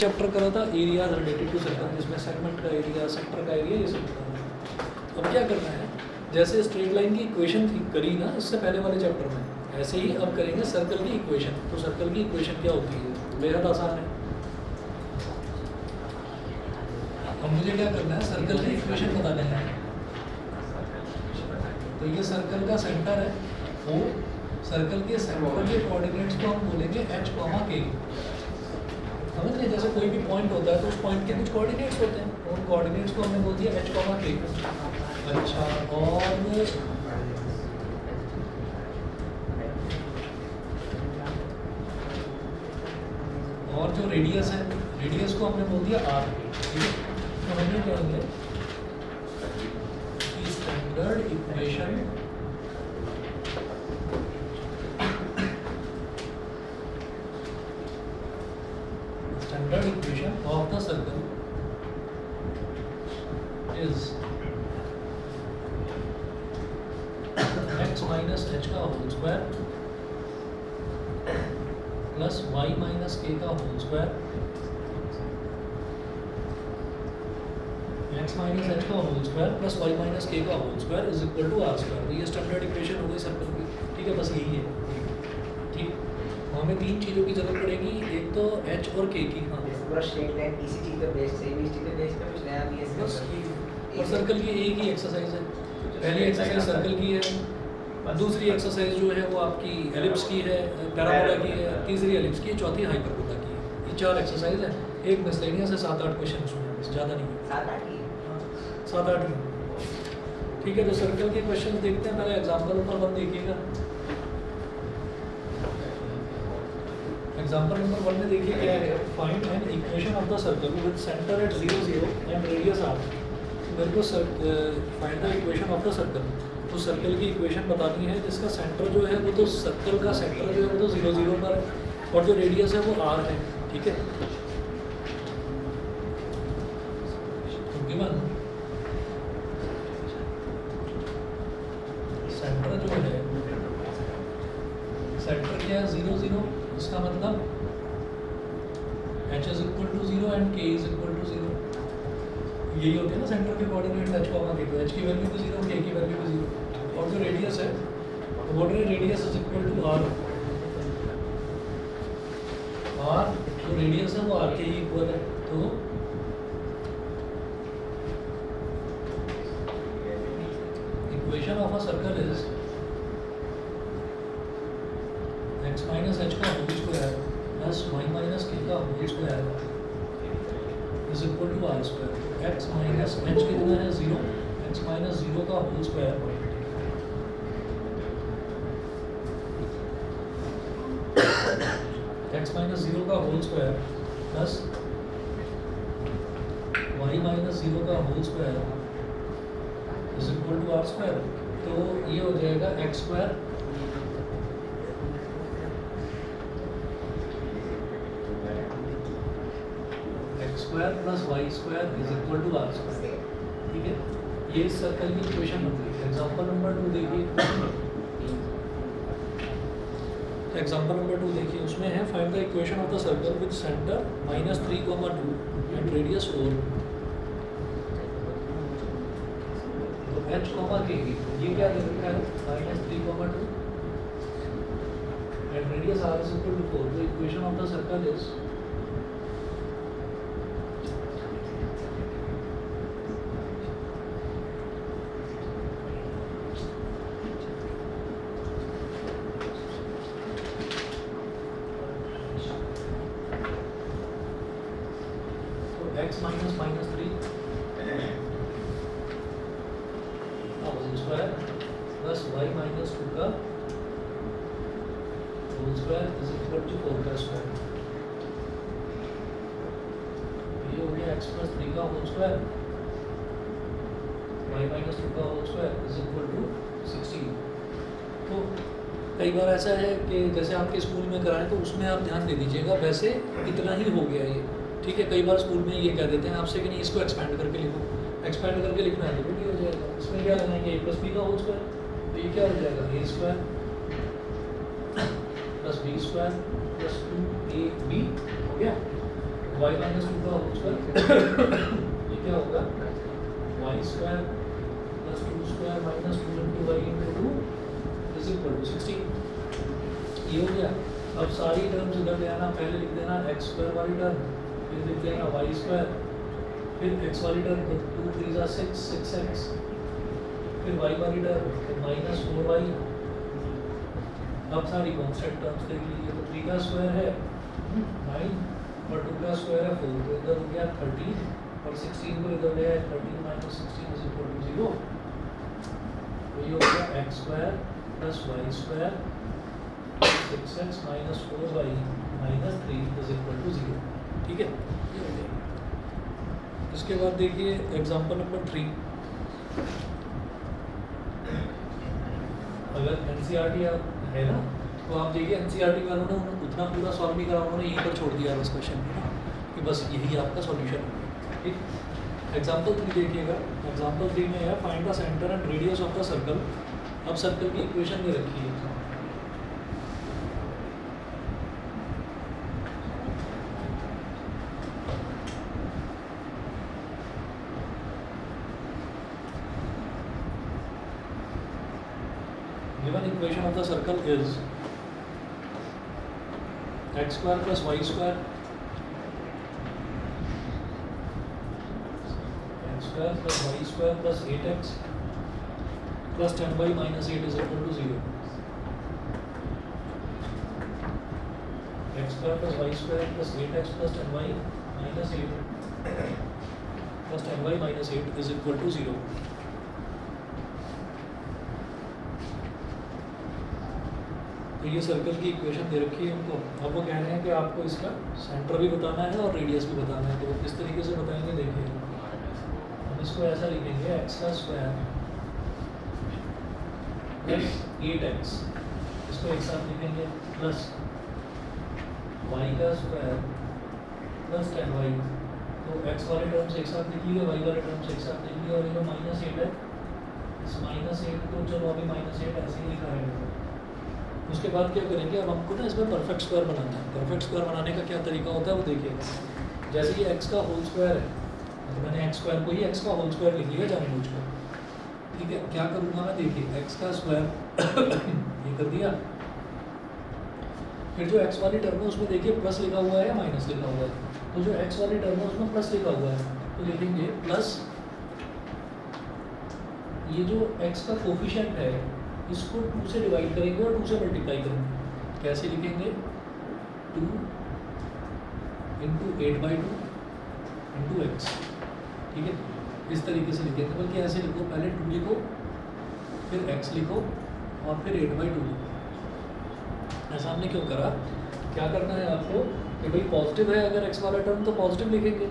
Chapter करा था areas related to circle, जिसमें सेगमेंट का एरिया, सेक्टर का एरिया, ये सब बताना। अब क्या करना है, जैसे स्ट्रेट लाइन की इक्वेशन थी करी ना इससे पहले वाले चैप्टर में, ऐसे ही अब करेंगे सर्कल की इक्वेशन। तो सर्कल की इक्वेशन क्या होती है, बेहद आसान है। अब मुझे क्या करना है, सर्कल की इक्वेशन बता देना है। तो ये सर्कल का सेंटर है O, सर्कल के सेंटर के कोऑर्डिनेट्स को हम बोलेंगे h, k। समझ रहे, जैसे कोई भी पॉइंट होता है तो उस पॉइंट के कुछ कोऑर्डिनेट्स होते हैं, उन कोऑर्डिनेट्स को हमने बोल दिया h, k। अच्छा, और जो रेडियस है, रेडियस को हमने बोल दिया r। ठीक है, तो हम ये कहेंगे कि standard equation of the circle is x minus h का whole square plus y minus k का whole square, x minus h का whole square plus y minus k का whole square is equal to r square. तो ये standard equation हो गई circle की। ठीक है, बस यही है। ठीक, हमें तीन चीज़ों की जरूरत पड़ेगी, एक तो h और k की। हाँ, पूरा स्ट्रेट लाइन इसी चीज पे बेस, सेम इसी पे बेस पे कुछ नया भी है बस और सर्कल की एक ही एक्सरसाइज है। पहली एक्सरसाइज सर्कल की है, दूसरी एक्सरसाइज जो है वो आपकी एलिप्स की है, पैराबोला की है, तीसरी एलिप्स की है, चौथी हाइपरबोला की है। ये चार एक्सरसाइज है, एक मिसलेनियस है, 7-8 क्वेश्चन उसमें, बस ज़्यादा नहीं है। 7-8 ही 7-8 ही। ठीक है, तो सर्कल के क्वेश्चन देखते हैं। पहले एग्जाम्पल नंबर 1 देखिएगा। एग्जाम्पल नंबर 1 में देखिए क्या है, find an equation of the circle with centre at 0, 0 and radius r। मेरे को find the equation of the circle, तो सर्कल की इक्वेशन बतानी है जिसका सेंटर जो है वो, तो सर्कल का सेंटर जो है वो तो 0, 0 पर है और जो रेडियस है वो r है। ठीक है, तो गिवन सेंटर जो है, सेंटर क्या है 0, 0, इसका मतलब h is equal to 0 and k is equal to 0। यही होते हैं ना सेंटर के कोऑर्डिनेट्स h, k। तो h की वैल्यू भी 0, k की वैल्यू भी 0। और जो रेडियस है, ordinary radius is equal to r। r जो रेडियस है वो r के ही इक्वल है। तो equation of a circle is x minus h का whole square plus y minus k का whole square is equal to r square. x minus h कितना है 0, x माइनस 0 का होल स्क्वायर x माइनस 0 का whole square plus y minus 0 का whole square is equal to r square. तो ये हो जाएगा x square square plus y square is equal to r square. ठीक है, ये सर्कल की इक्वेशन बन गई। एग्जांपल नंबर 2 देखिए, एग्जांपल नंबर 2 देखिए, उसमें है find the equation of the circle with centre -3, 2 and radius 4। तो h, k, ये क्या दे रखा है, -3, 2 and radius r is equal to 4। The equation of the circle is x minus -3 whole square plus y minus 2 का whole square is equal to 4 का square. ये हो गया x plus 3 का होल स्क्वायर, y minus 2 का whole square is equal to 16। तो कई बार ऐसा है कि जैसे आपके स्कूल में कराएं तो उसमें आप ध्यान दे दीजिएगा, वैसे इतना ही हो गया ये। ठीक है, कई बार स्कूल में ये कह देते हैं आपसे कि नहीं इसको एक्सपेंड करके लिखो, एक्सपेंड करके लिखना है तो नहीं हो जाएगा। इसमें क्या लगाएंगे, a प्लस बी का होल स्क्वायर, तो ये क्या हो जाएगा a square plus b square plus 2ab हो गया। वाई माइनस टू का होल स्क्वायर ये क्या होगा y square plus two square minus two into y into two is equal to 16। ये हो गया। अब सारी टर्म्स इधर ले आना, पहले लिख देना एक्स स्क्वायर वाली टर्म, फिर लिख देना वाई स्क्वायर, फिर एक्स वाली टर्म तो टू थ्री ज़ा सिक्स, सिक्स एक्स, फिर वाई वाली टर्म माइनस फोर वाई। अब सारी कॉन्स्टेंट टर्म्स देख लीजिए, तो थ्री का स्क्वायर है 9 और टू का स्क्वायर है 4, तो इधर हो गया 13 और 16 को इधर ले आए 13 माइनस 16 इज इक्वल टू 0। तो ये हो गया x square plus y square 6x minus 4y minus 3 is equal to 0। ठीक है, ये हो गया। इसके बाद देखिए एग्जाम्पल नंबर 3। अगर एनसीईआरटी है ना, तो आप देखिए एनसीईआरटी वालों ने उतना पूरा सॉल्व नहीं करा, उन्होंने यहीं पर छोड़ दिया बस क्वेश्चन में ना, कि बस यही आपका सॉल्यूशन है। ठीक, एग्जाम्पल 3 देखिएगा। एग्जाम्पल 3 में है find the centre and radius of the circle. अब सर्कल की इक्वेशन दे रखी है। Given equation of the circle is x square plus y square, x square plus y square plus 8x plus 10y minus 8 is equal to 0. X square plus y square plus 8x plus 10y minus 8 plus 10y minus 8 is equal to 0. तो ये circle की equation दे रखी है उनको। अब वो कह रहे हैं कि आपको इसका सेंटर भी बताना है और रेडियस भी बताना है। तो किस तरीके से बताएंगे देखिए, हम इसको ऐसा लिखेंगे एक्स का स्क्वायर प्लस 8x, इसको एक साथ लिखेंगे प्लस वाई का स्क्वायर प्लस 10y। तो एक्स वाले टर्म्स एक साथ लिख लिए, वाई वाले टर्म्स एक साथ लिख लिए, और ये जो माइनस 8 है, इस माइनस 8 को चलो अभी माइनस 8 ऐसे ही लिखा है। उसके बाद क्या करेंगे, अब हमको ना इसमें परफेक्ट स्क्वायर बनाना है। परफेक्ट स्क्वायर बनाने का क्या तरीका होता है वो देखिए। जैसे ये एक्स का होल स्क्वायर है, तो मैंने एक्स स्क्वायर को ही एक्स का होल स्क्वायर लिख लिया जानबूझकर। ठीक है, क्या करूँगा मैं, देखिए एक्स का स्क्वायर ये कर दिया, फिर जो एक्स वाली टर्म है उसमें देखिए प्लस लिखा हुआ है या माइनस लिखा हुआ है। तो जो एक्स वाली टर्म है उसमें प्लस लिखा हुआ है, तो लिखेंगे प्लस ये जो एक्स का कोफिशिएंट है इसको 2 से डिवाइड करेंगे और 2 से मल्टीप्लाई करेंगे। कैसे लिखेंगे, 2 इंटू 8/2 इंटू एक्स। ठीक है, इस तरीके से लिखेंगे, बल्कि ऐसे लिखो, पहले 2 लिखो, फिर x लिखो और फिर 8/2 लिखो। ऐसा हमने क्यों करा, क्या करना है आपको कि भाई पॉजिटिव है अगर x वाला टर्म तो पॉजिटिव लिखेंगे,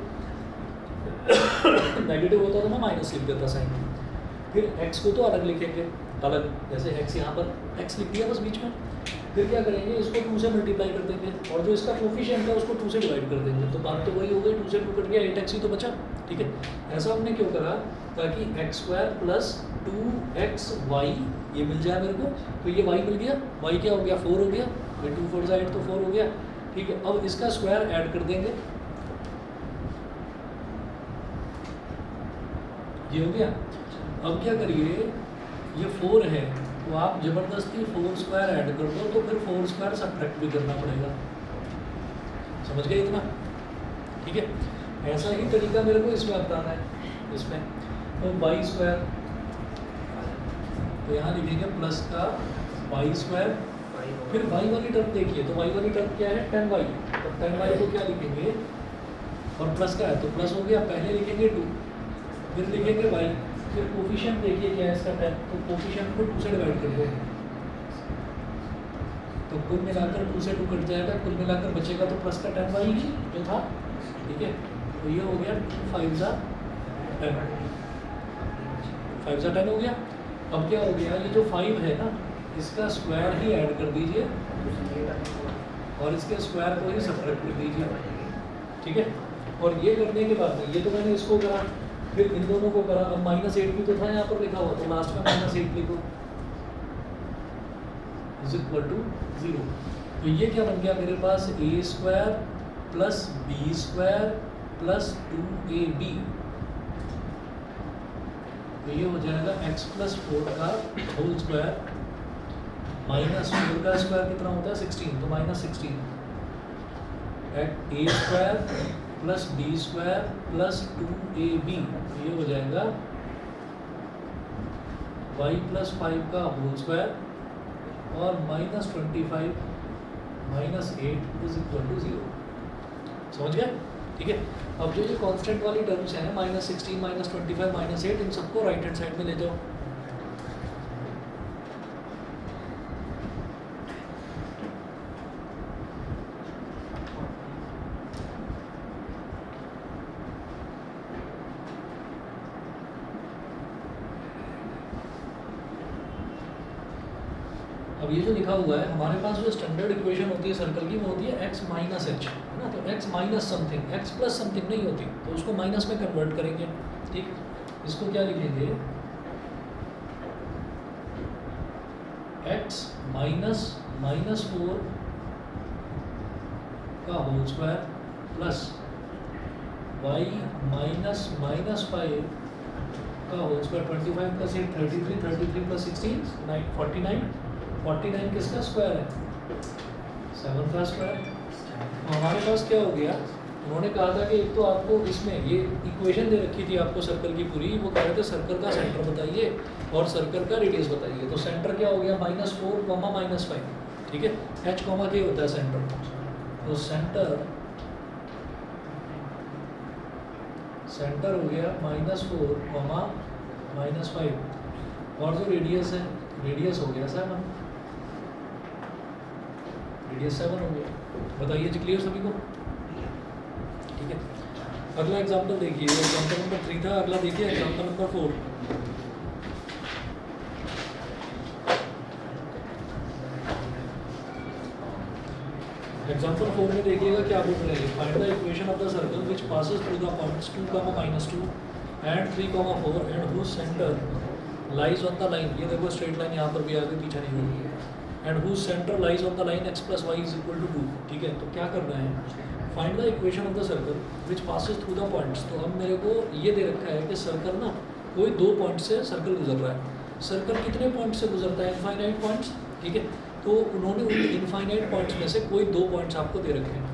नेगेटिव होता तो मैं माइनस लिख देता साइन। फिर x को तो अलग लिखेंगे, अलग, जैसे x यहाँ पर x लिख दिया बस बीच में। फिर क्या करेंगे, इसको 2 से मल्टीप्लाई कर देंगे और जो इसका कोफिशिएंट है उसको 2 से डिवाइड कर देंगे। तो बात तो वही हो गई, 2 से 2 कट गया, 8x ही तो बचा। ठीक है, ऐसा हमने क्यों करा, ताकि एक्स स्क्वायर प्लस 2xy ये मिल जाए मेरे को। तो ये y मिल गया, y क्या हो गया 4 हो गया, ये 2 4 8 तो 4 हो गया। ठीक है, अब इसका स्क्वायर ऐड कर देंगे, ये हो गया। अब क्या करिए, ये 4 है तो आप ज़बरदस्ती 4 स्क्वायर ऐड कर दो, तो फिर 4 स्क्वायर सब्ट्रैक्ट भी करना पड़ेगा। समझ गए इतना? ठीक है, ऐसा ही तरीका मेरे को इसमें अपनाना है। इसमें तो वाई स्क्वायर, तो यहाँ लिखेंगे प्लस का वाई स्क्वायर, फिर वाई वाली टर्म देखिए, तो वाई वाली टर्म क्या है 10y, तो 10y को क्या लिखेंगे, और प्लस का है तो प्लस हो गया, पहले लिखेंगे 2, फिर लिखेंगे y, फिर कोफिशिएंट देखिए क्या है इसका 10, तो कोफिशिएंट को 2 से डिवाइड कर दो, तो कुल मिलाकर 2 से 2 कट जाएगा, कुल मिलाकर बचेगा तो प्लस का 10y ही जो था। ठीक है, तो ये हो गया 2 5 ज़ा 10, 5 ज़ा 10 हो गया। अब क्या हो गया, ये जो 5 है ना इसका स्क्वायर ही ऐड कर दीजिए और इसके स्क्वायर को ही सब्ट्रैक्ट कर दीजिए। ठीक है, और ये करने के बाद में ये तो मैंने इसको करा, फिर इन दोनों को करा। अब -8 भी तो था यहाँ पर लिखा हुआ, तो लास्ट में -8 लिखो इज इक्वल टू 0। तो ये क्या बन गया मेरे पास, a² plus b square plus 2ab, तो ये हो जाएगा x प्लस 4 का होल स्क्वायर माइनस 4 का स्क्वायर कितना होता है 16, तो minus 16 eight a square plus b square plus 2ab, ये हो जाएगा y प्लस 5 का होल स्क्वायर और minus 25 minus 8 is equal to 0। समझ गए? ठीक है। अब जो ये कांस्टेंट वाली टर्म्स हैं माइनस 16 माइनस 25 माइनस 8, इन सबको राइट हैंड साइड में ले जाओ। अब ये जो लिखा हुआ है हमारे पास जो स्टैंडर्ड इक्वेशन होती है सर्कल की, वो होती है x माइनस एच, है ना। तो x minus something, x plus something नहीं होती, तो उसको माइनस में कन्वर्ट करेंगे। ठीक, इसको क्या लिखेंगे, x माइनस माइनस 4 का whole square plus y minus minus 5 का होल स्क्वायर, 25 प्लस 8 33, 33 प्लस 16 49, 49 किसका स्क्वायर है 7 का स्क्वायर। तो हमारे पास क्या हो गया, उन्होंने कहा था कि एक तो आपको इसमें ये इक्वेशन दे रखी थी आपको सर्कल की पूरी, वो कह रहे थे सर्कल का सेंटर बताइए और सर्कल का रेडियस बताइए। तो सेंटर क्या हो गया -4 कॉमा -5, ठीक है। h कॉमा के होता है सेंटर, तो सेंटर हो गया -4 कॉमा -5 और जो रेडियस है, रेडियस हो गया 7, रेडियस 7 हो गया। बताइए जी, क्लियर सभी को? ठीक है। अगला एग्जांपल देखिए, एग्जांपल नंबर 3 था, अगला देखिए एग्जांपल नंबर 4। एग्जांपल 4 में देखिएगा क्या बोल रहे हैं, find the equation of the circle which passes through the points 2, -2 and 3, 4 and whose centre lies on the line. ये देखो स्ट्रेट लाइन यहाँ पर भी आगे पीछे नहीं हुई है। And whose centre lies on the line x plus y is equal to 2। ठीक है, तो क्या करना है, find the equation of the circle which passes through the points. तो अब मेरे को ये दे रखा है कि सर्कल ना कोई 2 पॉइंट से सर्कल गुजर रहा है। सर्कल कितने पॉइंट से गुजरता है, इनफाइनाइट पॉइंट्स। ठीक है, तो उन्होंने उन इनफाइनाइट पॉइंट्स में से कोई 2 पॉइंट्स आपको दे रखे हैं।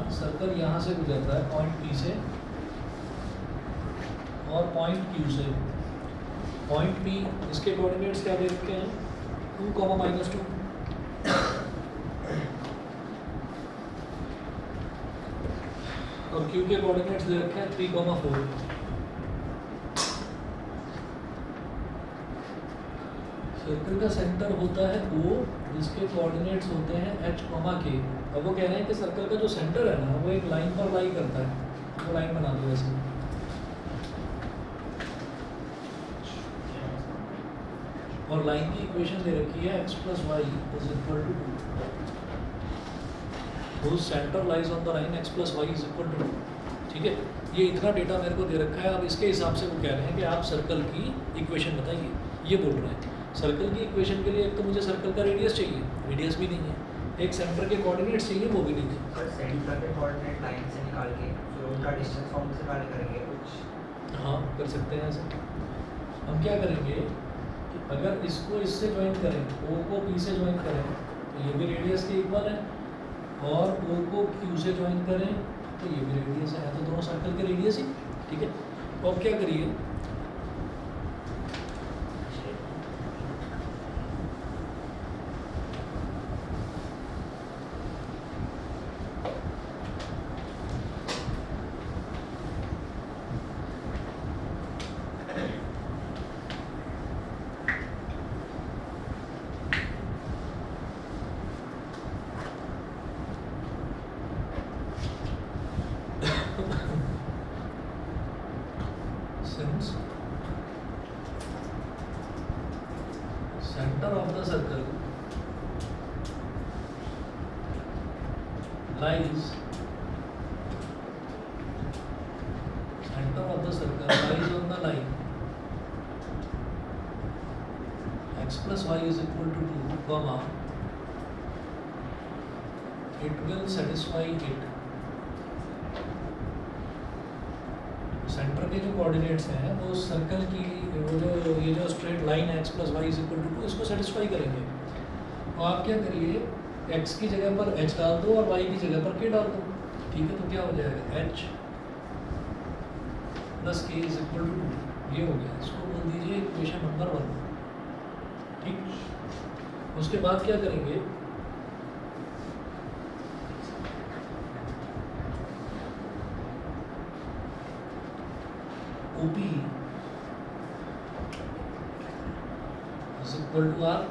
सर्कल यहाँ से गुजरता है पॉइंट P से और पॉइंट Q से। पॉइंट P, इसके कोऑर्डिनेट्स क्या दे रखे हैं 2, -2 और Q के कोऑर्डिनेट्स दे रखे हैं 3, 4। सर्कल का सेंटर होता है O, जिसके कोऑर्डिनेट्स होते हैं h, k। अब वो कह रहे हैं कि सर्कल का जो सेंटर है ना, वो एक लाइन पर लाई करता है। वो लाइन बना दो ऐसे, और लाइन की इक्वेशन दे रखी है x plus y is equal to 2, whose centre lies on the line x plus y is equal to 2। ठीक है, ये इतना डेटा मेरे को दे रखा है। अब इसके हिसाब से वो कह रहे हैं कि आप सर्कल की इक्वेशन बताइए। ये बोल रहे हैं सर्कल की इक्वेशन के लिए एक तो मुझे सर्कल का रेडियस चाहिए, रेडियस भी नहीं है, एक सेंटर के कोऑर्डिनेट्स चाहिए, वो भी नहीं है। सर सेंटर के कोऑर्डिनेट लाइन से निकाल के फिर उनका डिस्टेंस फॉर्म से निकाल करेंगे कुछ। हाँ, कर सकते हैं ऐसे। हम क्या करेंगे कि अगर इसको इससे ज्वाइन करें, O को P से ज्वाइन करें तो ये भी रेडियस के इक्वल है, और O को Q से ज्वाइन करें तो ये भी रेडियस है, तो दोनों सर्कल के रेडियस ही। ठीक है, तो अब क्या करिए, since center of the circle lies center of the circle lies on the line x plus y is equal to 2, comma, it will satisfy it. Centre के जो कोऑर्डिनेट्स हैं वो सर्कल की वो जो ये जो स्ट्रेट लाइन है x plus y is equal to 2 इसको सेटिस्फाई करेंगे। तो आप क्या करिए, x की जगह पर h डाल दो और y की जगह पर k डाल दो। ठीक है, तो क्या हो जाएगा h plus k is equal to 2, ये हो गया। इसको बोल दीजिए इक्वेशन नंबर 1। ठीक, उसके बाद क्या करेंगे, OP is equal to R।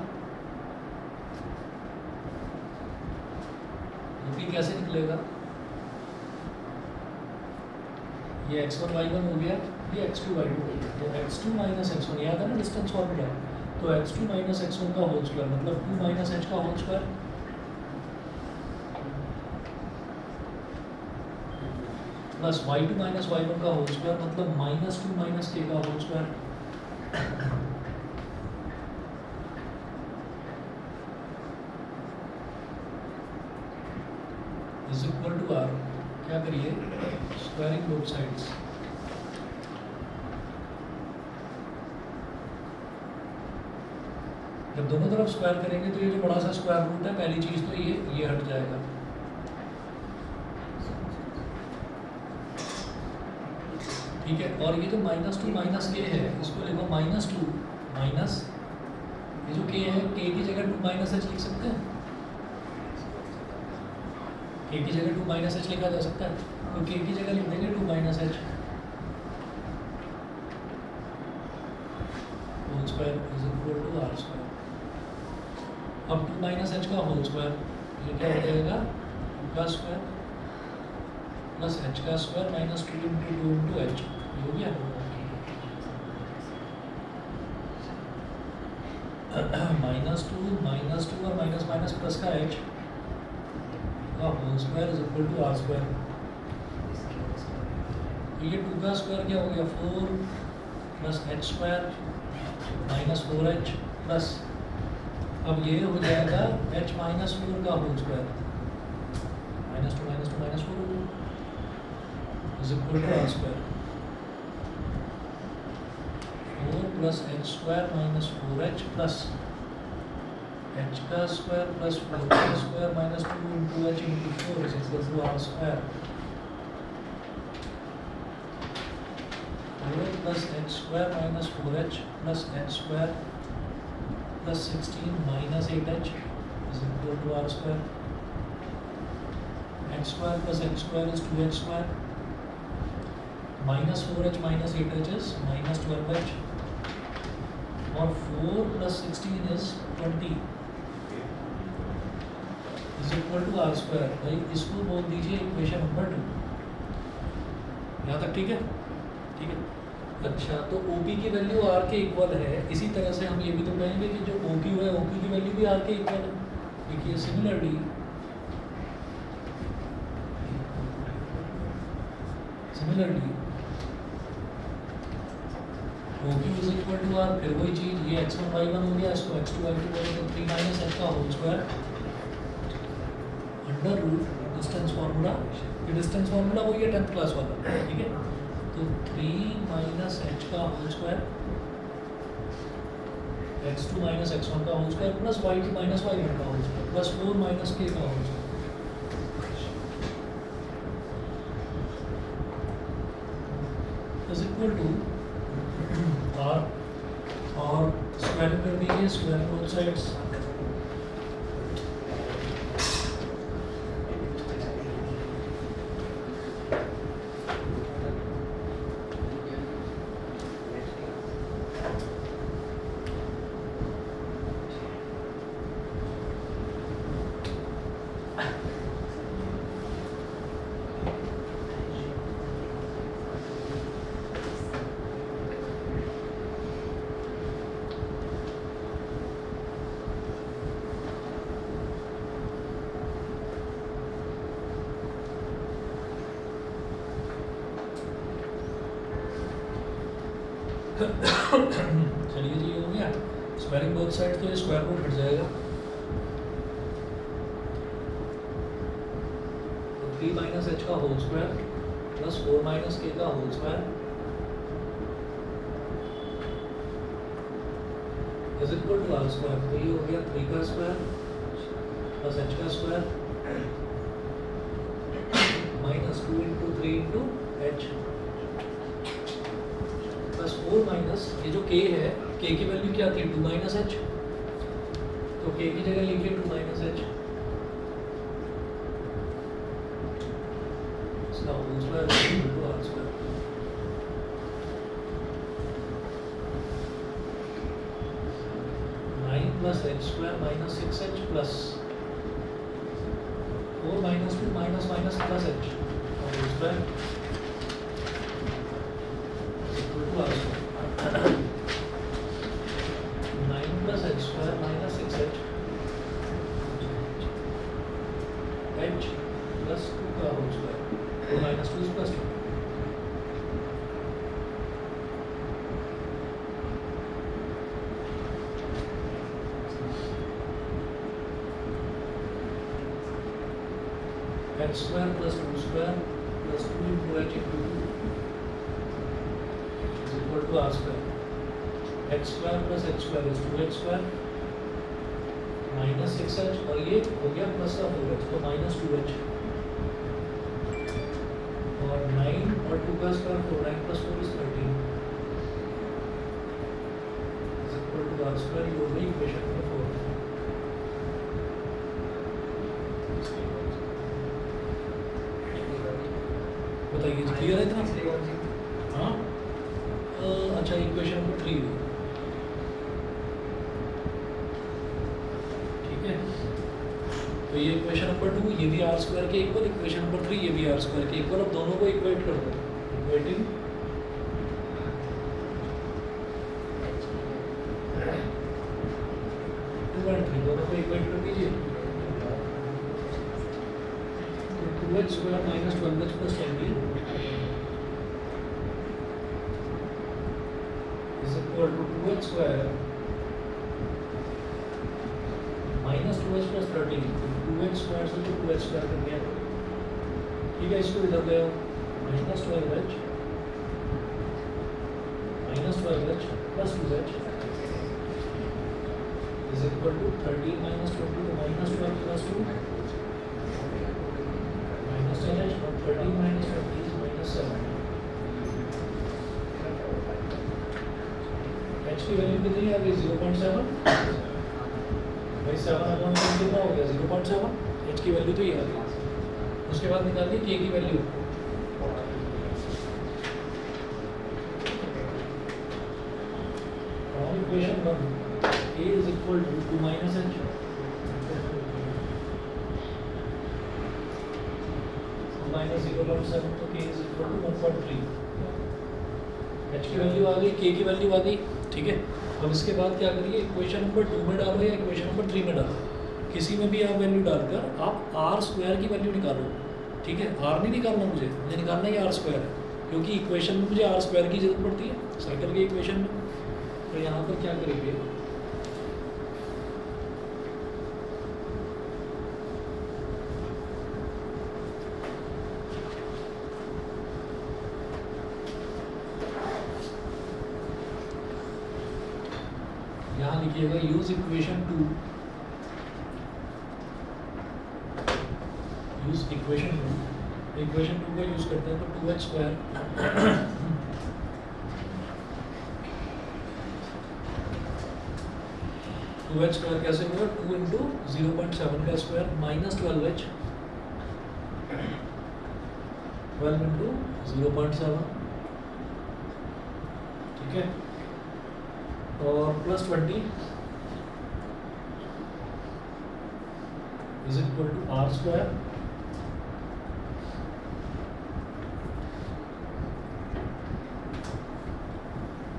OP कैसे निकलेगा, ये x1 y1 हो गया, ये x2 y2 हो गया। तो x2 माइनस x1 याद है ना डिस्टेंस फॉर्मूला, तो x2 माइनस x1 का होल स्क्वायर मतलब 2 माइनस h का whole square plus y2 minus y1 का होल स्क्वायर मतलब माइनस 2 माइनस k का whole square is equal to r। क्या करिए, स्क्वायरिंग बोथ साइड्स। जब दोनों तरफ स्क्वायर करेंगे तो ये जो बड़ा सा स्क्वायर रूट है, पहली चीज तो ये हट जाएगा। ठीक है, और ये जो माइनस 2 माइनस के है इसको लिखो माइनस 2 माइनस ये जो के है, के की जगह 2 माइनस एच लिख सकते हैं। के की जगह 2 माइनस एच लिखा जा सकता है, तो के की जगह लिख देंगे 2 minus h whole square is equal to r square. अब 2 माइनस एच का होल स्क्वायर ये क्या हो जाएगा, 2 का स्क्वायर प्लस एच का square minus 2 into 2 into h, हो गया। माइनस 2 और माइनस माइनस प्लस का एच का whole square is equal to r square. तो ये 2 का स्क्वायर क्या हो गया, 4 plus h square minus 4h plus, अब ये हो जाएगा h माइनस 4 का whole square minus 2 minus 2 minus 4 is equal to r square. 4 plus h square minus 4h plus h का स्क्वायर प्लस 4 का square minus 2 into h into 4 is equal to r square. 4 plus h square minus 4h plus h square plus 16 minus 8h is equal to r square. x square plus h square is 2h square minus 4h minus 8h is minus 12h और 4 plus 16 is 20 is equal to r square. भाई इसको बोल दीजिए equation number 2। यहाँ तक ठीक है? ठीक है। अच्छा, तो OP की वैल्यू R के इक्वल है। इसी तरह से हम ये भी तो कहेंगे कि जो OQ है OQ की वैल्यू भी R के इक्वल है। देखिए similarly OQ is equal to R, फिर वही चीज़ ये x1 y1 हो गया, इसको x2 y2 बोले तो 3 माइनस h का whole square under root distance formula. ये डिस्टेंस फार्मूला वही है 10th क्लास वाला, ठीक है। तो 3 माइनस h का whole square x2 minus x1 का whole square plus y2 minus y1 का whole square plus 4 minus k का whole square is equal to R और स्क्वायर कर दीजिए, स्क्वायर बोथ साइड्स। चलिए जी, ये हो गया स्क्वायरिंग बोथ साइड, तो ये स्क्वायर रूट हट जाएगा। तो 3 माइनस एच का whole square plus 4 minus k का whole square is equal to r square. तो ये हो गया 3 का स्क्वायर प्लस एच का square minus 2 into 3 into h plus 4 minus ये जो k है, k की वैल्यू क्या थी 2 माइनस एच, तो k की जगह लिखिए 2 माइनस एच, इसका whole square equal to r square. Plus h square minus 6h plus 4 minus 2 minus minus plus h और square equal to r square. 9 plus h square minus 6h h plus 2 का whole square, 4 minus 2 plus 2। H square plus 2 square plus 2 into h into 2 is equal to r square. H square plus h square is 2h square minus 6h और ये हो गया plus का 4h, तो minus 2h और 9 और 2 का square 4, 9 plus 4 is 13 is equal to r square. ये हो गई इक्वेशन नंबर 4। बताइए क्लियर है इतना? हाँ अच्छा, इक्वेशन नंबर 3 ठीक है। तो ये इक्वेशन नंबर 2 ये भी आर स्क्वायर के इक्वल, इक्वेशन नंबर 3 ये भी आर स्क्वायर के इक्वल। अब दोनों को इक्वेट कर दो, इक्वेटिंग टू एंड 3 दोनों को इक्वेट कर दीजिए। 2h square minus 12h plus 20 is equal to 2h square minus 2h plus 13। 2h square से तो 2h स्क्वायर कर दिया, ठीक है। इसको इधर ले आओ, minus 12h plus 2h is equal to 13 minus 20 तो माइनस 12 प्लस 2 माइनस 10h और 13 माइनस 20 इज माइनस 7। h की वैल्यू कितनी आ गई 0.7 भाई 7 अपॉन 10 कितना हो गया 0.7। h की वैल्यू तो ये आ गई। उसके बाद निकालिए k की value. From equation 1 a is equal to 2 minus h minus 0.7 तो k is equal to 1.3। h की वैल्यू आ गई, k की वैल्यू आ गई, ठीक है। अब इसके बाद क्या करिए, इक्वेशन नंबर 2 में डालो या इक्वेशन नंबर 3 में डालो, किसी में भी आप वैल्यू डालकर आप आर स्क्वायर की वैल्यू निकालो, ठीक है। आर नहीं निकालना मुझे निकालना ही आर स्क्वायर है, क्योंकि इक्वेशन में मुझे आर स्क्वायर की जरूरत पड़ती है सर्कल के इक्वेशन में। तो यहाँ पर क्या करेंगे, यहाँ लिखिएगा use equation 2, use equation 2। Equation 2 का यूज करते हैं तो 2h स्क्वायर कैसे होगा 2 इंटू 0.7 का स्क्वायर माइनस 12h 12 इंटू 0.7, ठीक है, और plus 20 is equal to r square.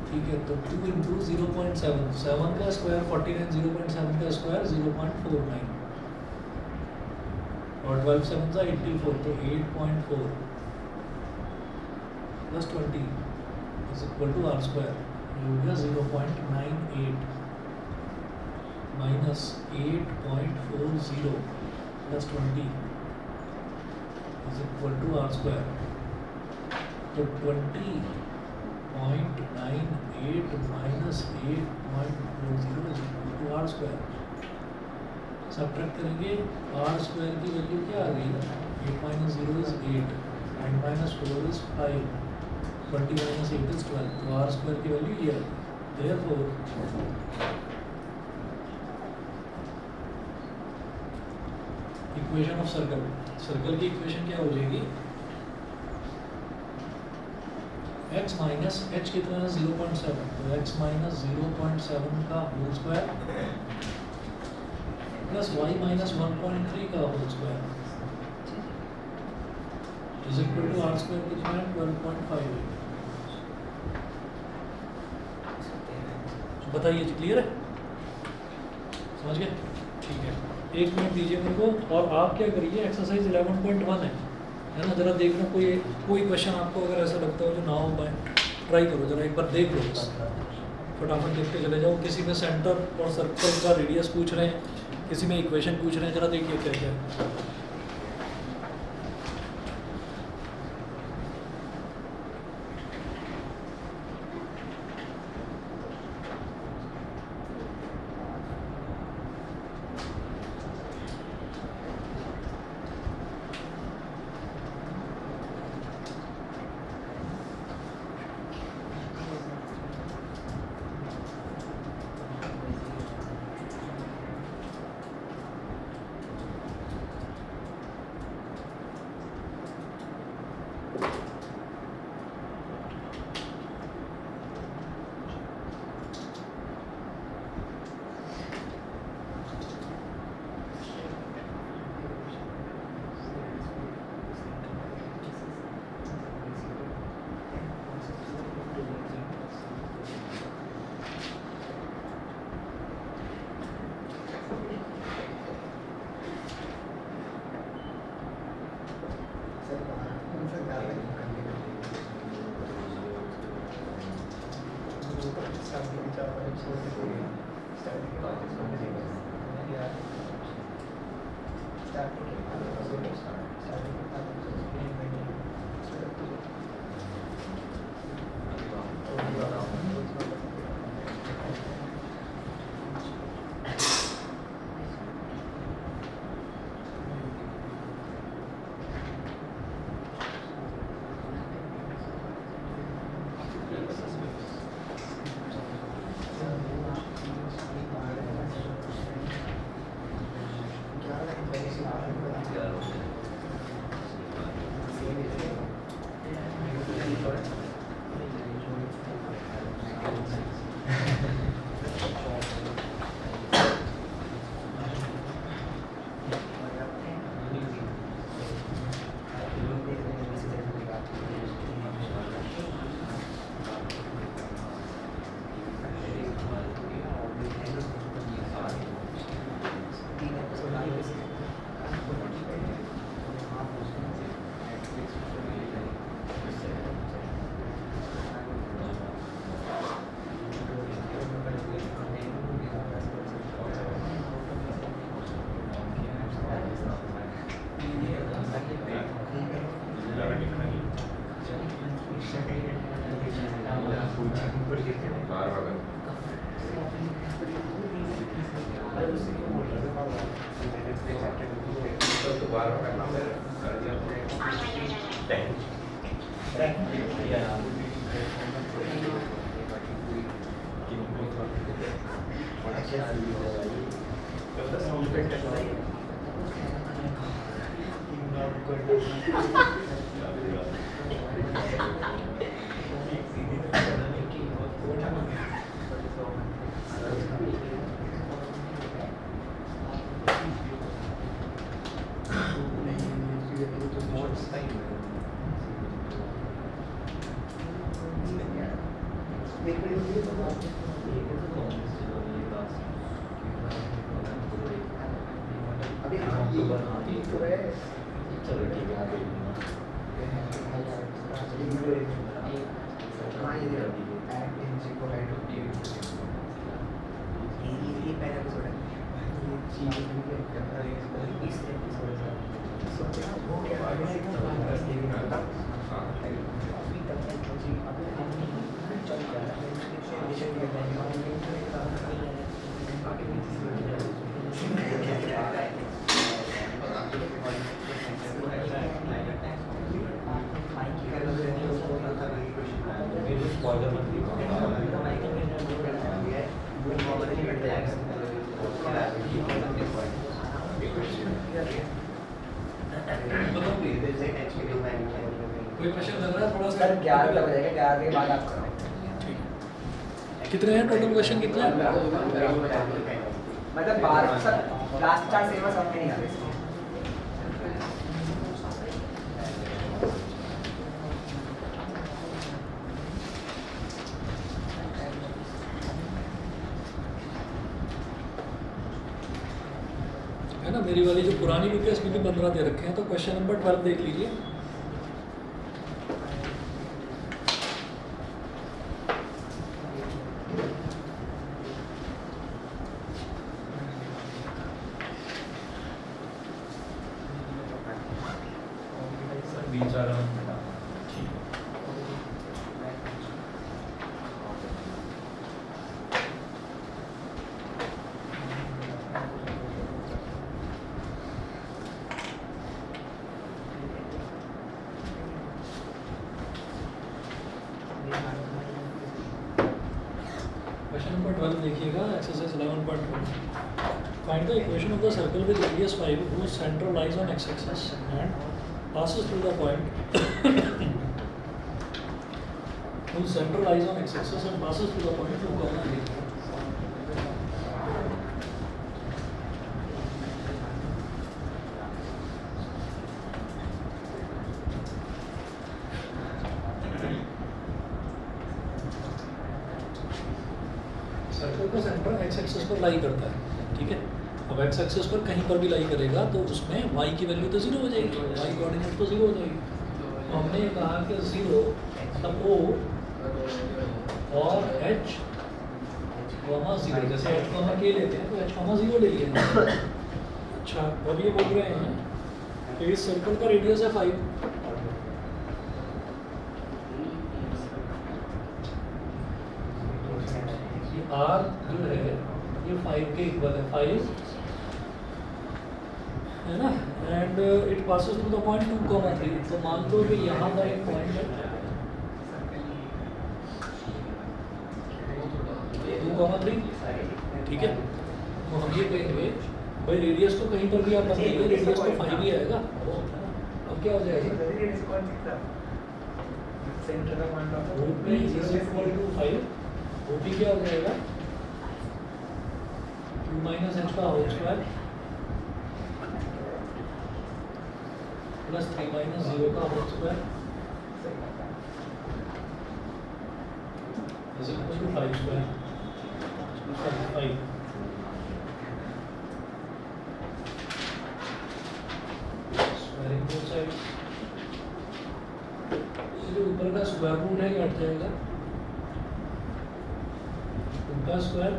ठीक है, तो 2 इंटू 0.7, 7 का स्क्वायर 49, 0.7 का स्क्वायर 0.49 और 12 7 का 84, तो 8.4 plus 20 is equal to r square. ये हो गया 0.98 minus 8.40 plus 20 is equal to r square. तो 20.98 minus 8.40 is equal to r square. Subtract करेंगे, आर स्क्वायर की वैल्यू क्या आ गई? 8 minus 0 is 8 and minus 4 is 5, 20 minus 8 is 12। तो आर स्क्वायर की वैल्यू ये है। Therefore equation of circle, circle की इक्वेशन क्या हो जाएगी? x माइनस h कितना है? 0.7, तो x माइनस 0.7 का whole square plus y minus 1.3 का whole square is equal to r square कितना है? 12.58। बताइए, क्लियर है? समझ गए? ठीक है, 1 मिनट दीजिए मेरे को। और आप क्या करिए, एक्सरसाइज 11.1 है ना, जरा देखना कोई क्वेश्चन आपको अगर ऐसा लगता हो जो ना हो पाए, ट्राई करो, जरा एक बार देख लो बस, फटाफट देख के चले जाओ। किसी में सेंटर और सर्कल का रेडियस पूछ रहे हैं, किसी में इक्वेशन पूछ रहे हैं, जरा देखिए क्या क्या है। ये पहला एपिसोड है। इस एपिसोड का वो क्या है अभी तक मुझे चल रहा कोई क्वेश्चन लग रहा है थोड़ा सा? सर 11 लग जाएगा, 11 के बाद आप करो। ठीक है। कितने हैं टोटल क्वेश्चन कितने हैं? मतलब 12 सर लास्ट 4 सिलेबस हमने नहीं आते इसमें। है ना, मेरी वाली जो पुरानी बुक है इसमें भी 15 दे रखे हैं, तो क्वेश्चन नंबर 12 देख लीजिए। क्वेश्चन नंबर 12 देखिएगा, exercise 11.1। Find the equation of the circle with radius 5 whose center lies on x-axis and passes through the point whose center lies on x-axis and passes through the point 2, 3. Circle का centre x axis पर लाई करता है, ठीक है। अब x axis पर कहीं पर भी लाई करेगा तो उसमें y की वैल्यू तो 0 हो जाएगी, y कोऑर्डिनेट तो 0 हो जाएगी। तो हमने ये कहा कि 0 तब O और H, 0, जैसे H, K लेते हैं तो H, 0 ले लिया। अच्छा, अब ये बोल रहे हैं कि इस सर्कल का रेडियस है 5। R जो है ये 5 के इक्वल है, 5 है ना, and it passes through the point 2, 3। तो मान लो कि यहाँ पर एक पॉइंट है 2, 3, ठीक है। तो हम ये कहेंगे भाई रेडियस तो कहीं पर भी आप बताइए, रेडियस तो 5 ही आएगा। अब क्या हो जाएगा, OP is equal to 5, OP क्या हो जाएगा 2 माइनस h का होल स्क्वायर प्लस 3 माइनस 0 का whole square is equal to 5 square 5। Squaring both sides, जो ऊपर का स्क्वायर रूट है ये हट जाएगा, 2 का स्क्वायर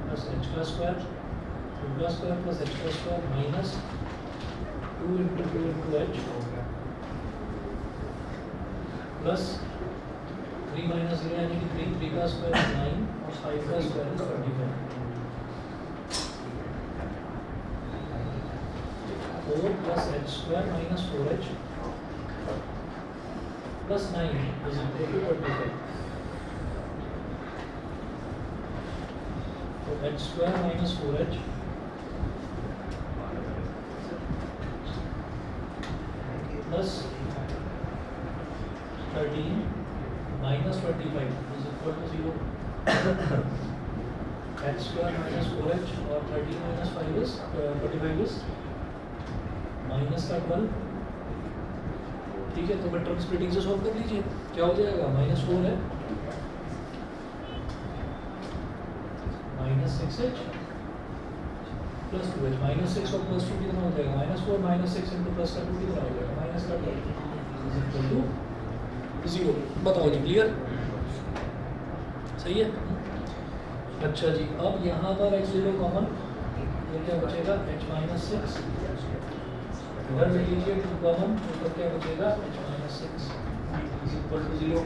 प्लस h का स्क्वायर, 2 का स्क्वायर प्लस h का square minus 2 into h plus 3 minus 0 यानी कि 3 का स्क्वायर 9 और 5 का square 25। 4 plus h square minus 4h plus 9 is equal to 25। तो h square minus 4h plus 13 minus 25 is equal to 0। h square minus 4h और 13 minus 5 is 25 is minus का 12, ठीक है। तो मैट्रिक्स स्प्लिटिंग से सॉल्व कर लीजिए, क्या हो जाएगा, -4 है -6h प्लस 2h, -6 और प्लस 2 कितना हो जाएगा, -4 -6 इंटू प्लस का 2 कितना हो जाएगा, माइनस का 12 इज इक्वल टू 0। बताओ जी, क्लियर? सही है। अच्छा जी, अब यहाँ पर h0 कॉमन, तो क्या बचेगा h माइनस सिक्स, इधर ले लीजिए 2 कॉमन, तो क्या बचेगा h minus six is equal to 0,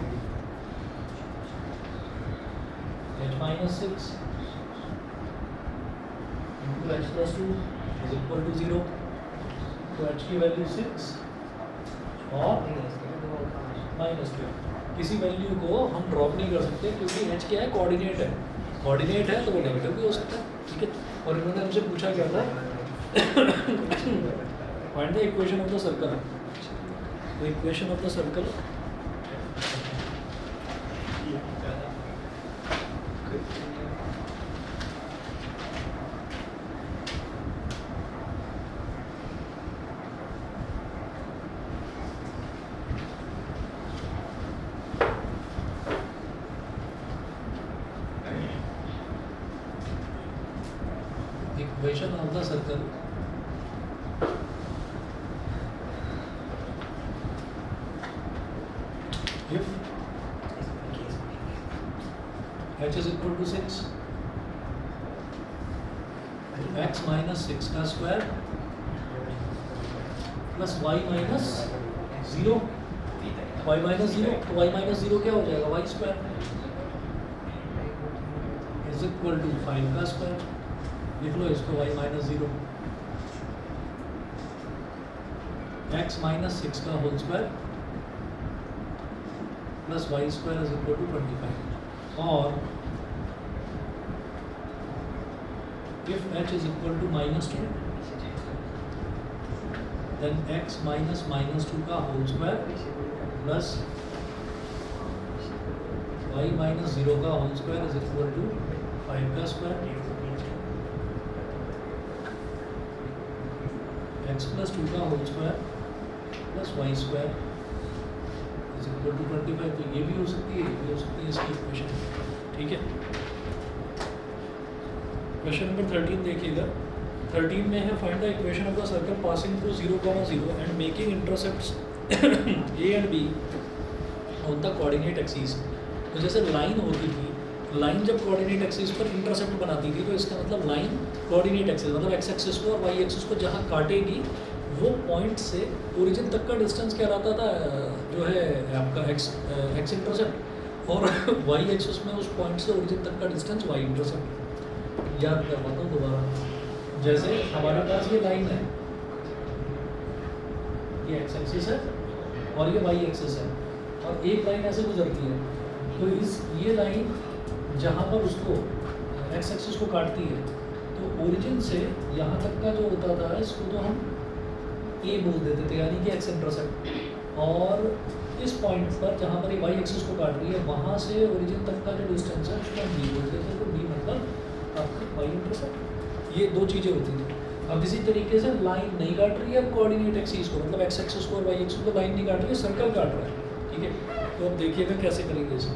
h minus six into h plus 2 is equal to 0, तो h की वैल्यू 6 और -2। किसी वैल्यू को हम ड्रॉप नहीं कर सकते क्योंकि h क्या है, कोऑर्डिनेट है, कोऑर्डिनेट है तो वो नेगेटिव भी हो सकता है, ठीक है। और इन्होंने हमसे पूछा क्या था, find the equation of the circle, तो equation of the circle equation of the circle if h is equal to 6, x minus 6 का square plus y minus 0, y minus 0, तो y माइनस 0 क्या हो जाएगा, y square is equal to 5 का square, लिख लो इसको y minus 0, x minus 6 का whole square plus y square is equal to 25, और if h is equal to -2 then x minus -2 का whole square plus y minus 0 का whole square is equal to 5 का square, x plus 2 का whole square plus y square is equal to 25। तो ये भी हो सकती है, ये भी हो सकती है इसकी इक्वेशन, ठीक है। क्वेश्चन नंबर 13 देखिएगा, 13 में है find the equation of the circle passing through 0,0 and making intercepts a and b on the coordinate axis. तो जैसे लाइन होती थी, लाइन जब कोऑर्डिनेट एक्सिस पर इंटरसेप्ट बनाती थी तो इसका मतलब लाइन कोऑर्डिनेट एक्सिस मतलब एक्स एक्सिस को और वाई एक्सिस को जहाँ काटेगी वो पॉइंट से ओरिजिन तक का डिस्टेंस क्या रहता था, जो है आपका एक्स इंटरसेप्ट, और वाई एक्सिस में उस पॉइंट से ओरिजिन तक का डिस्टेंस वाई इंटरसेप्ट। याद करवाता हूँ दोबारा, जैसे हमारे पास ये लाइन है, ये एक्स एक्सिस है और ये वाई एक्सिस है, और एक लाइन ऐसे गुजरती है, तो इस ये लाइन जहाँ पर उसको एक्स एक्सिस को काटती है तो ओरिजिन से यहाँ तक का जो होता था इसको तो हम ए बोल देते थे, यानी कि एक्स इंटरसेप्ट, और इस पॉइंट पर जहाँ पर ये वाई एक्सिस को काट रही है वहाँ से ओरिजिन तक का जो डिस्टेंस है उसको हम बी बोल देते थे, तो बी मतलब आपका वाई इंटरसेप्ट। ये दो चीज़ें होती थी। अब इसी तरीके से लाइन नहीं काट रही है अब कोऑर्डिनेट एक्सिस को, मतलब एक्स एक्सिस को और वाई एक्सिस को लाइन नहीं काट रही है, सर्कल काट रहा है, ठीक है। तो अब देखिएगा कैसे करेंगे इसे।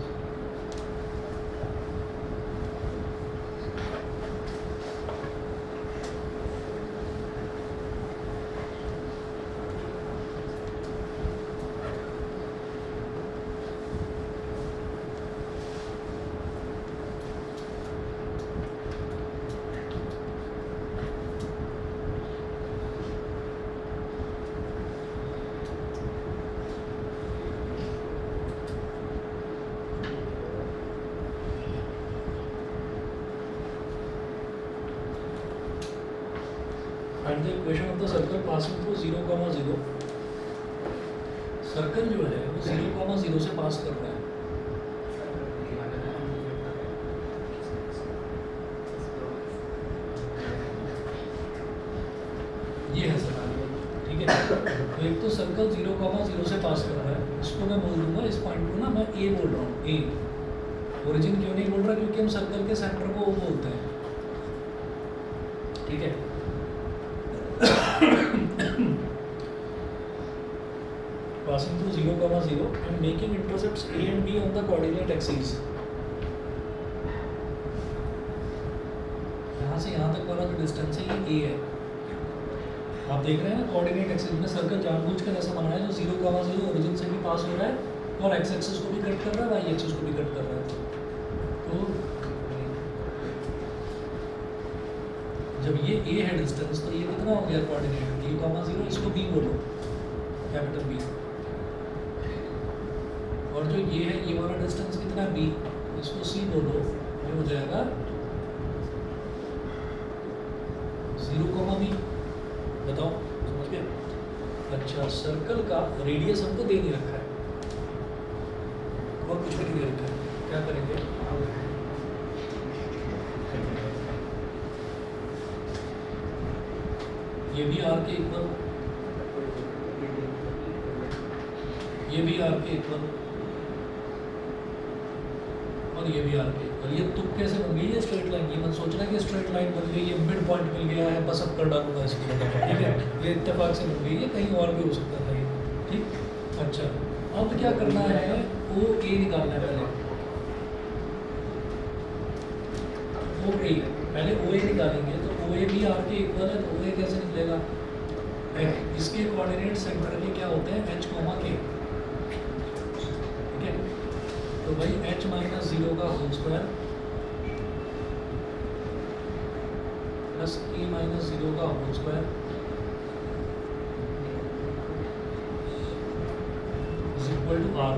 Find the equation of the circle passing through 0,0। Circle जो है वो 0,0 से पास कर रहा है, ये है सर्कल, ठीक है। तो एक तो सर्कल 0,0 से पास कर रहा है, इसको मैं बोल दूंगा, इस पॉइंट को ना मैं ए बोल रहा हूँ, ए। ओरिजिन क्यों नहीं बोल रहा, क्योंकि हम सर्कल के सेंटर को वो बोलते हैं, ठीक है। passing through 0,0 and making intercepts a and b on the coordinate axes। यहाँ से यहाँ तक वाला जो डिस्टेंस है ये a है। आप देख रहे हैं ना कोऑर्डिनेट एक्सिस में सर्कल जानबूझकर ऐसा बनाया है जो 0,0 ओरिजिन से भी पास हो रहा है और एक्स एक्सिस को भी कट कर रहा है, वाई एक्सिस को भी कट कर रहा है। तो जब ये ए है डिस्टेंस तो ये कितना हो गया कोऑर्डिनेट ए कॉमा 0, इसको बी बोलो, कैपिटल बी। और जो ये है ये वाला डिस्टेंस कितना बी, इसको सी बोलो, ये हो जाएगा 0 कॉमा बी। बताओ समझ गए? अच्छा, सर्कल का रेडियस हमको दे नहीं रखा है और कुछ भी नहीं दे रखा है, क्या करेंगे? ये भी आर के इक्वल, ये भी आर के इक्वल और ये भी आर के इक्वल। ये तुक कैसे बन गई? ये स्ट्रेट लाइन, ये मत सोचना कि स्ट्रेट लाइन बन गई, ये मिड पॉइंट मिल गया है बस अब कर डालूंगा इसको, ठीक है? ये इत्तेफाक से बन गई है, कहीं और भी हो सकता था ये, ठीक? अच्छा, अब क्या करना है? ओ ए निकालना है पहले, ओ ए, पहले ओ ए निकालेंगे तो ओ ए भी आर के इक्वल है, तो ओ ए कैसे निकलेगा? इसके कोऑर्डिनेट सेंटर के क्या होते हैं? एच कॉमा के, ठीक है? तो भाई h माइनस 0 का whole square plus e minus 0 का whole square is equal to r।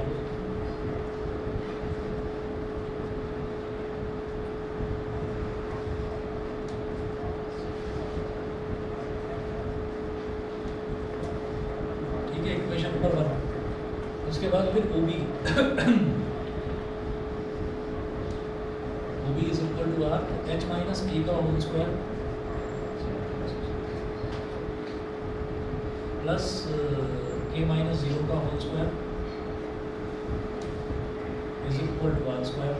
ठीक है, इक्वेशन नंबर 1। उसके बाद फिर OB OB is equal to R, h minus k का whole square plus k minus 0 का whole square is equal to R square.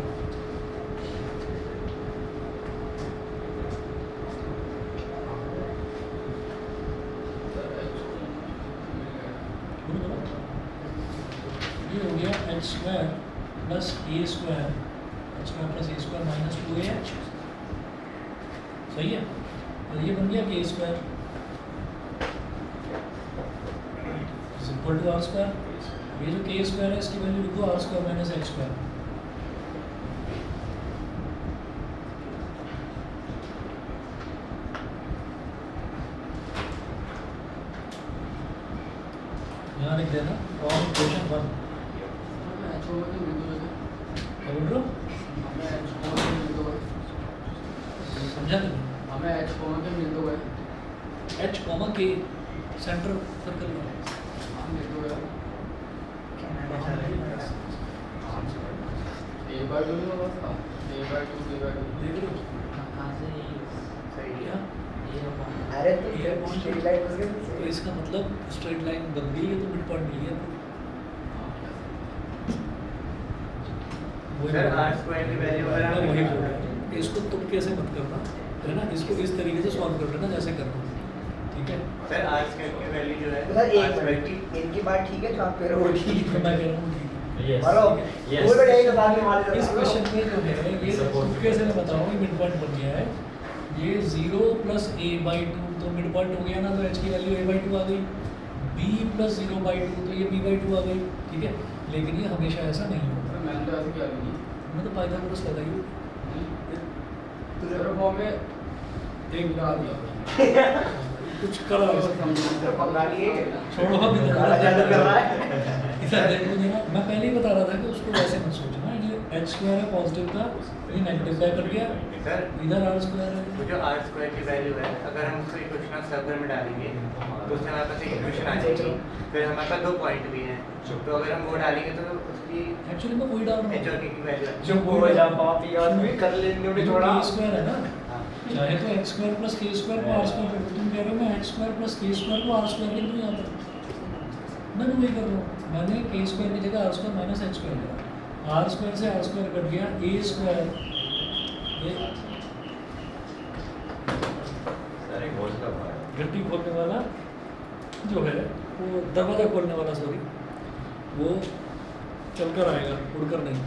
ये हो गया h square plus a square, h square plus a square minus 2ah, सही है? और ये बन गया k square is equal to r square. ये जो k स्क्वायर है इसकी वैल्यू लिखो r square minus h square. यहाँ लिख देना और क्वेश्चन 1 क्या बोल रहे हो? समझा नहीं? h comma k centre circle में देख रहे हो? क्या? अरे तो ये point स्ट्रेट लाइन बन गई तो इसका मतलब स्ट्रेट लाइन बन गई है, तो मिड पॉइंट मिल गया। सर r स्क्वायर की वैल्यू मैं वही बोल रहा हूँ, इसको तुम कैसे मत करना, है ना? इसको इस तरीके से सॉल्व कर लेना जैसे करना, ठीक है? सर r स्क्वायर की वैल्यू जो है तो सर r स्क्वायर की एक की बात ठीक है जो आप कह रहे हो वो ठीक तो है। मैं कह रहा हूँ ठीक है। Hello Yes. वो बैठे तो बाद में मार देता इस हूँ। क्वेश्चन में जो है ये तुक्के से मैं बताऊँ, ये मिड पॉइंट बन गया है। ये 0 प्लस a/2 तो मिड पॉइंट हो गया ना, तो h की वैल्यू a/2 आ गई। b प्लस 0/2 तो ये b/2 आ गई, ठीक है? लेकिन ये हमेशा ऐसा नहीं होता। मैं तो पाइथागोरस लगाई एक कुछ करो बंगाली है छोड़ो, हम गाला जादू कर रहा है। इधर देखो जरा, मैं पहले ही बता रहा था कि उसको वैसे मत सोचना, ये h स्क्वायर है पॉजिटिव का, ये नेगेटिव का कट गया, सर इधर r स्क्वायर है। वो जो r स्क्वायर की वैल्यू है, अगर हम उसको इक्वेशन ऑफ सर्कल में डालेंगे तो उससे हमारे पास एक इक्वेशन आ जाएगी। फिर हमारे पास 2 पॉइंट भी हैं, तो अगर हम वो डालेंगे तो उसकी एक्चुअली मैं वही डाल रहा h और हूँ k की वैल्यू जो वो जा पापी और भी कर लेने उन्हें छोड़ा। k स्क्वायर है ना, चाहे तो x square plus k square को r स्क्वायर कर दो। तुम कह रहे हो मैं h square plus k square को r स्क्वायर लिख दूँ यहाँ पर, मैं भी वही कर रहा हूँ। मैंने k स्क्वायर की जगह r square minus h square लिखा, r स्क्वायर से r स्क्वायर कट गया, a स्क्वायर घंटी खोलने वाला जो है वो दरवाज़ा खोलने वाला, सॉरी, वो चलकर आएगा, उड़कर नहीं।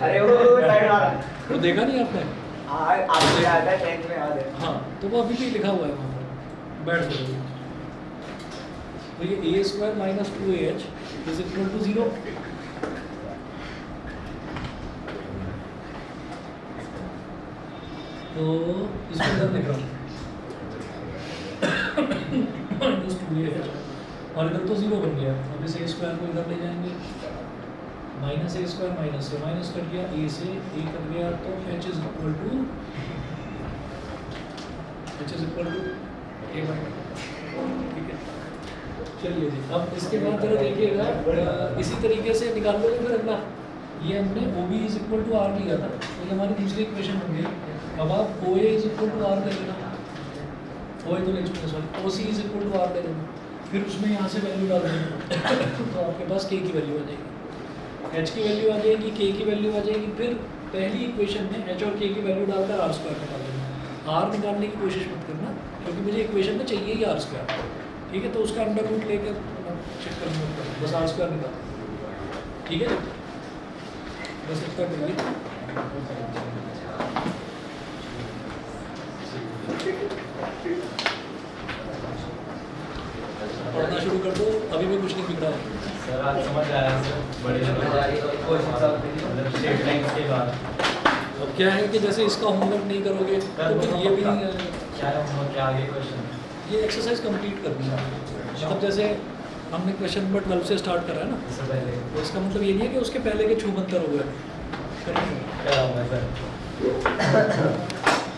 अरे वो साइड वाला वो देखा नहीं आपने? आपको याद है 10th में याद है। हाँ, तो वो अभी भी लिखा हुआ है वहाँ पर, बैठ जाओ। तो ये a square minus 2ah is equal to 0। तो इसको इधर लिख रहा हूँ -2a और इधर तो 0 बन गया। अब इस a स्क्वायर को इधर ले जाएंगे, माइनस ए स्क्वायर माइनस से माइनस कट गया, ए से ए कट गया, तो h is equal to a by, ठीक है। चलिए जी, अब इसके बाद जरा देखिएगा, इसी तरीके से निकाल लोगे फिर अगला। ये हमने O B is equal to R लिया था, तो ये हमारी दूसरी इक्वेशन बन गई। अब आप O A is equal to R ले लेना, ओ ए तो ले चुके, sorry, O C is equal to R ले लेना, फिर उसमें यहाँ से वैल्यू डाल देना तो आपके पास के की वैल्यू आ जाएगी, एच की वैल्यू आ जाएगी, के की वैल्यू आ जाएगी। फिर पहली इक्वेशन में एच और के की वैल्यू डालकर आर स्क्वायर निकाल देना। आर निकालने की कोशिश मत करना, क्योंकि मुझे इक्वेशन में चाहिए ही आर स्क्वायर, ठीक है। तो उसका अंडर रूट लेकर चेक करना, बस आर स्क्वायर निकाल, ठीक है। बस इतना करिए। पढ़ना शुरू कर दो, अभी भी कुछ नहीं बिगड़ा है। सर आज समझ आया सर, बड़े मतलब स्ट्रेट लाइंस के बाद। अब क्या है कि जैसे इसका होमवर्क नहीं करोगे तो फिर ये भी नहीं, क्या है होमवर्क, क्या आगे क्वेश्चन? ये एक्सरसाइज कंप्लीट करनी है। मतलब जैसे हमने क्वेश्चन नंबर 12 से स्टार्ट करा है ना, इससे पहले तो इसका मतलब ये नहीं है कि उसके पहले के छूमंतर हो गए। क्या होगा सर?